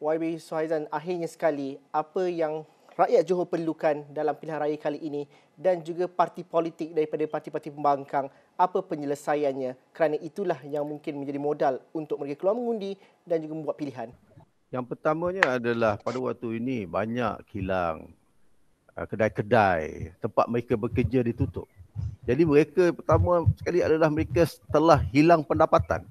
YB Suhaizan, akhirnya sekali, apa yang rakyat Johor perlukan dalam pilihan raya kali ini dan juga parti politik daripada parti-parti pembangkang, apa penyelesaiannya? Kerana itulah yang mungkin menjadi modal untuk mereka keluar mengundi dan juga membuat pilihan. Yang pertamanya adalah pada waktu ini banyak kilang, kedai-kedai, tempat mereka bekerja ditutup. Jadi mereka pertama sekali adalah mereka telah hilang pendapatan.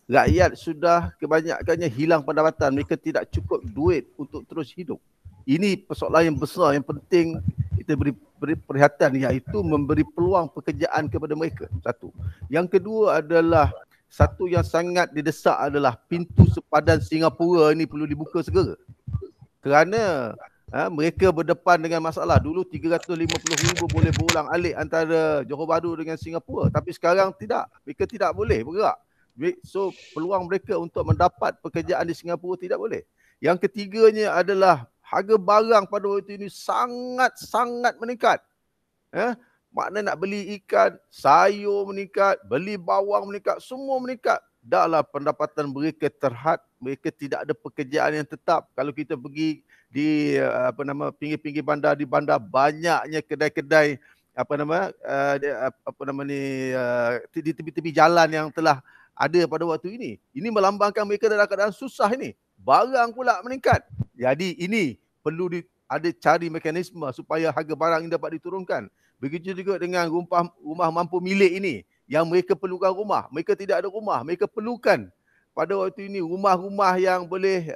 Rakyat sudah kebanyakannya hilang pendapatan. Mereka tidak cukup duit untuk terus hidup. Ini persoalan yang besar, yang penting kita beri perhatian, iaitu memberi peluang pekerjaan kepada mereka. Satu. Yang kedua adalah satu yang sangat didesak adalah pintu sepadan Singapura ini perlu dibuka segera. Kerana mereka berdepan dengan masalah. Dulu 350,000 boleh berulang alik antara Johor Bahru dengan Singapura. Tapi sekarang tidak. Mereka tidak boleh bergerak. So peluang mereka untuk mendapat pekerjaan di Singapura tidak boleh. Yang ketiganya adalah harga barang pada waktu ini sangat-sangat meningkat. Makna nak beli ikan, sayur meningkat, beli bawang meningkat, semua meningkat. Dahlah pendapatan mereka terhad, mereka tidak ada pekerjaan yang tetap. Kalau kita pergi di pinggir-pinggir bandar, di bandar banyaknya kedai-kedai di tepi-tepi jalan yang telah ada pada waktu ini. Ini melambangkan mereka dalam keadaan susah ini. Barang pula meningkat. Jadi ini perlu ada cari mekanisme supaya harga barang ini dapat diturunkan. Begitu juga dengan rumah mampu milik ini. yang mereka perlukan rumah, mereka tidak ada rumah, mereka perlukan pada waktu ini rumah-rumah yang boleh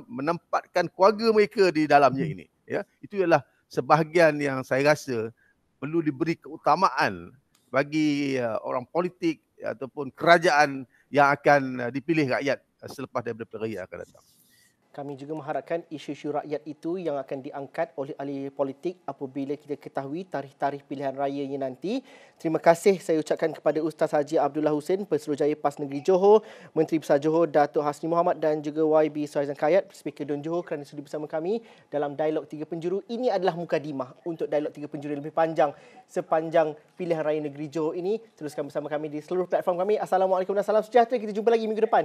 menempatkan keluarga mereka di dalamnya ini. Ya, itu ialah sebahagian yang saya rasa perlu diberi keutamaan bagi orang politik ataupun kerajaan yang akan dipilih rakyat selepas daripada pilihan akan datang. Kami juga mengharapkan isu-isu rakyat itu yang akan diangkat oleh ahli politik apabila kita ketahui tarikh-tarikh pilihan rayanya nanti. Terima kasih saya ucapkan kepada Ustaz Haji Abdullah Hussein, Pesuruhjaya PAS Negeri Johor, Menteri Besar Johor Datuk Hasni Mohamad dan juga YB Suhaizan Kayat, Speaker Dun Johor kerana sudi bersama kami dalam Dialog Tiga Penjuru. Ini adalah mukadimah untuk Dialog Tiga Penjuru yang lebih panjang sepanjang pilihan raya negeri Johor ini. Teruskan bersama kami di seluruh platform kami. Assalamualaikum dan salam sejahtera. Kita jumpa lagi minggu depan.